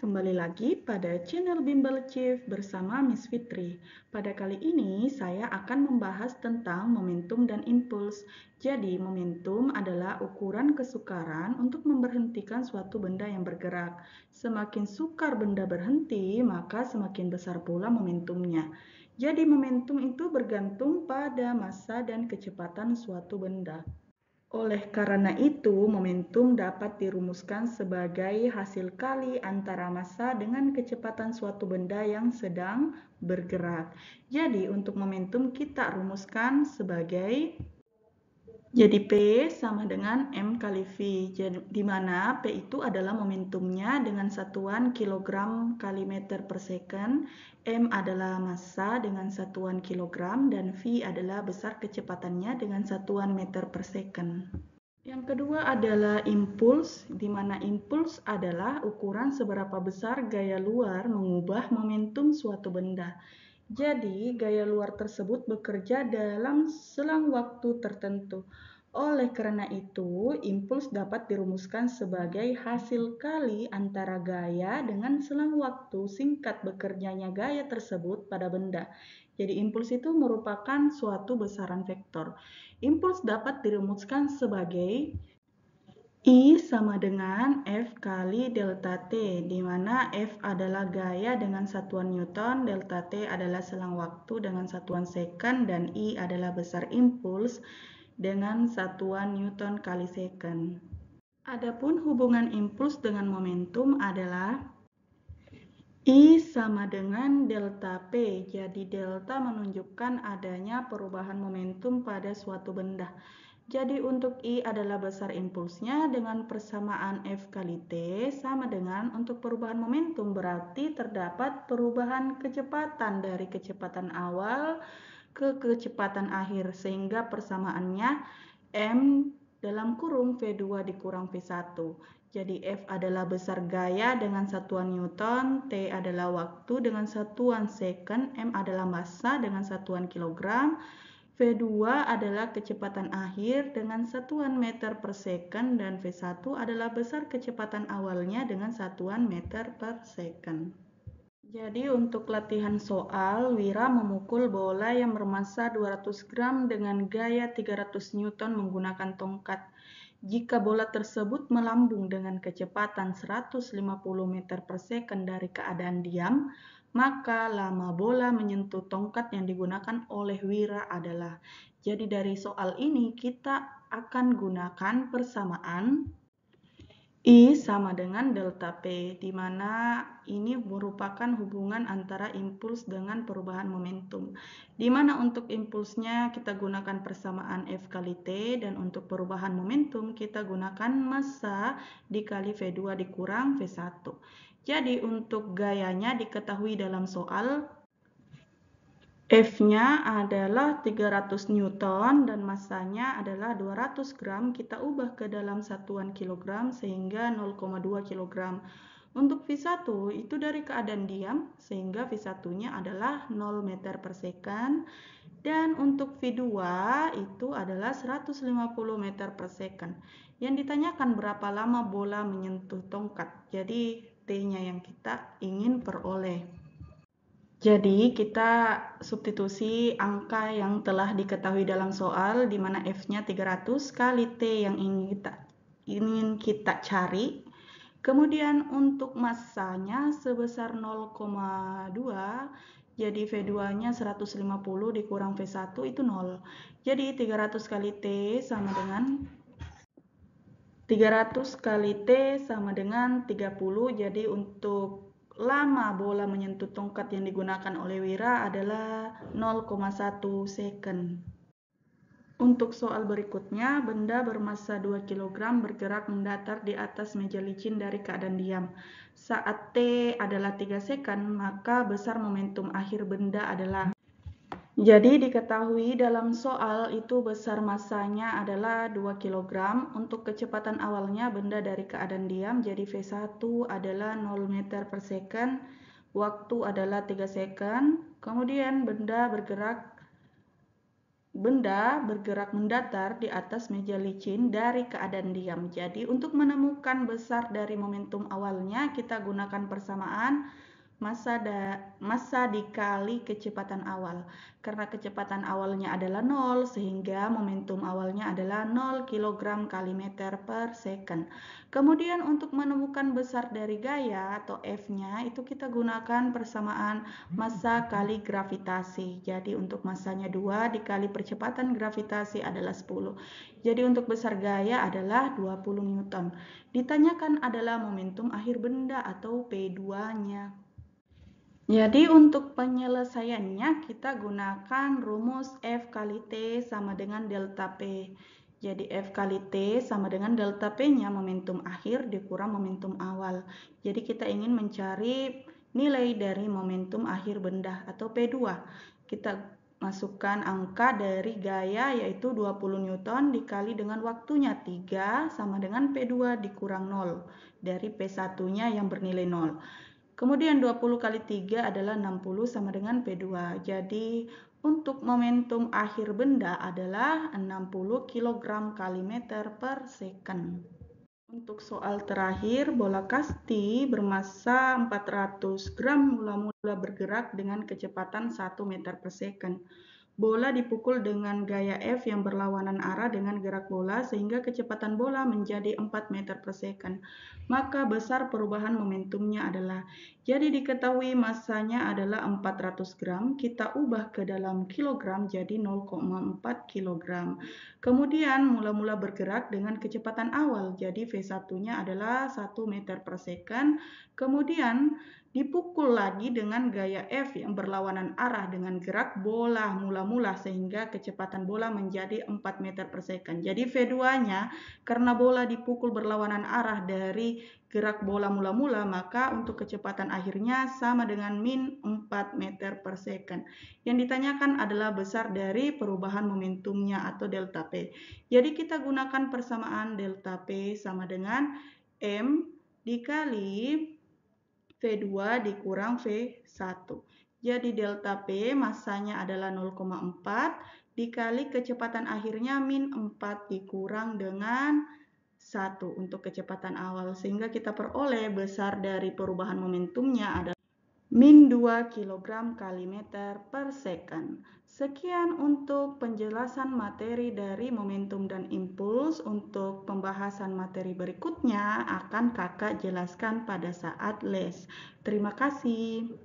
kembali lagi pada channel Bimbel Chief bersama Miss Fitri. Pada kali ini saya akan membahas tentang momentum dan impuls. Jadi momentum adalah ukuran kesukaran untuk memberhentikan suatu benda yang bergerak. Semakin sukar benda berhenti, maka semakin besar pula momentumnya. Jadi momentum itu bergantung pada massa dan kecepatan suatu benda. Oleh karena itu, momentum dapat dirumuskan sebagai hasil kali antara massa dengan kecepatan suatu benda yang sedang bergerak. Jadi, untuk momentum kita rumuskan sebagai P sama dengan M kali V, di mana P itu adalah momentumnya dengan satuan kilogram kali meter per second, M adalah massa dengan satuan kilogram, dan V adalah besar kecepatannya dengan satuan meter per second. Yang kedua adalah impuls, di mana impuls adalah ukuran seberapa besar gaya luar mengubah momentum suatu benda. Jadi, gaya luar tersebut bekerja dalam selang waktu tertentu. Oleh karena itu, impuls dapat dirumuskan sebagai hasil kali antara gaya dengan selang waktu singkat bekerjanya gaya tersebut pada benda. Jadi, impuls itu merupakan suatu besaran vektor. Impuls dapat dirumuskan sebagai I sama dengan F kali delta T, di mana F adalah gaya dengan satuan Newton, delta T adalah selang waktu dengan satuan second, dan I adalah besar impuls dengan satuan Newton kali second. Adapun hubungan impuls dengan momentum adalah I sama dengan delta P, jadi delta menunjukkan adanya perubahan momentum pada suatu benda. Jadi untuk I adalah besar impulsnya dengan persamaan F kali T sama dengan untuk perubahan momentum berarti terdapat perubahan kecepatan dari kecepatan awal ke kecepatan akhir sehingga persamaannya M dalam kurung V2 dikurang V1. Jadi F adalah besar gaya dengan satuan Newton, T adalah waktu dengan satuan second, M adalah massa dengan satuan kilogram, V2 adalah kecepatan akhir dengan satuan meter per second, dan V1 adalah besar kecepatan awalnya dengan satuan meter per second. Jadi untuk latihan soal, Wira memukul bola yang bermassa 200 gram dengan gaya 300 Newton menggunakan tongkat. Jika bola tersebut melambung dengan kecepatan 150 meter per second dari keadaan diam, maka lama bola menyentuh tongkat yang digunakan oleh Wira adalah. Jadi dari soal ini kita akan gunakan persamaan I sama dengan delta P, di mana ini merupakan hubungan antara impuls dengan perubahan momentum. Di mana untuk impulsnya kita gunakan persamaan F kali T, dan untuk perubahan momentum kita gunakan massa dikali V2 dikurang V1. Jadi untuk gayanya diketahui dalam soal, F-nya adalah 300 Newton dan massanya adalah 200 gram. Kita ubah ke dalam satuan kilogram sehingga 0,2 kilogram. Untuk V1 itu dari keadaan diam sehingga V1-nya adalah 0 meter per second. Dan untuk V2 itu adalah 150 meter per second. Yang ditanyakan berapa lama bola menyentuh tongkat. Jadi T-nya yang kita ingin peroleh. Jadi kita substitusi angka yang telah diketahui dalam soal di mana F-nya 300 kali T yang ingin kita cari. Kemudian untuk massanya sebesar 0,2, jadi V2-nya 150 dikurang V1 itu 0. Jadi 300 kali T sama dengan 30, jadi untuk lama bola menyentuh tongkat yang digunakan oleh Wira adalah 0,1 second. Untuk soal berikutnya, benda bermassa 2 kg bergerak mendatar di atas meja licin dari keadaan diam. Saat T adalah 3 second, maka besar momentum akhir benda adalah. Jadi diketahui dalam soal itu besar massanya adalah 2 kg. Untuk kecepatan awalnya benda dari keadaan diam, jadi V1 adalah 0 meter per second, waktu adalah 3 second. Kemudian benda bergerak benda bergerak mendatar di atas meja licin dari keadaan diam. Jadi untuk menemukan besar dari momentum awalnya, kita gunakan persamaan massa dikali kecepatan awal. Karena kecepatan awalnya adalah 0, sehingga momentum awalnya adalah 0 kg kali meter per second. Kemudian untuk menemukan besar dari gaya atau F-nya, itu kita gunakan persamaan massa kali gravitasi. Jadi untuk massanya 2 dikali percepatan gravitasi adalah 10. Jadi untuk besar gaya adalah 20 Newton. Ditanyakan adalah momentum akhir benda atau P2-nya. Jadi untuk penyelesaiannya kita gunakan rumus F kali T sama dengan delta P. Jadi F kali T sama dengan delta P-nya momentum akhir dikurang momentum awal. Jadi kita ingin mencari nilai dari momentum akhir benda atau P2. Kita masukkan angka dari gaya yaitu 20 Newton dikali dengan waktunya 3 sama dengan P2 dikurang 0 dari P1-nya yang bernilai 0. Kemudian 20 kali 3 adalah 60 sama dengan P2. Jadi untuk momentum akhir benda adalah 60 kg kali meter per second. Untuk soal terakhir, bola kasti bermassa 400 gram mula-mula bergerak dengan kecepatan 1 meter per second. Bola dipukul dengan gaya F yang berlawanan arah dengan gerak bola sehingga kecepatan bola menjadi 4 meter per second. Maka besar perubahan momentumnya adalah, jadi diketahui massanya adalah 400 gram, kita ubah ke dalam kilogram jadi 0,4 kilogram. Kemudian mula-mula bergerak dengan kecepatan awal, jadi V1-nya adalah 1 meter per second. Kemudian dipukul lagi dengan gaya F yang berlawanan arah dengan gerak bola mula-mula sehingga kecepatan bola menjadi 4 meter per second. Jadi V2-nya karena bola dipukul berlawanan arah dari gerak bola mula-mula, maka untuk kecepatan akhirnya sama dengan min 4 meter per second. Yang ditanyakan adalah besar dari perubahan momentumnya atau delta P. Jadi kita gunakan persamaan delta P sama dengan M dikali V2 dikurang V1. Jadi delta P massanya adalah 0,4 dikali kecepatan akhirnya min 4 dikurang dengan 1 untuk kecepatan awal. Sehingga kita peroleh besar dari perubahan momentumnya adalah min 2 kg kali meter per second. Sekian untuk penjelasan materi dari momentum dan impuls. Untuk pembahasan materi berikutnya akan kakak jelaskan pada saat les. Terima kasih.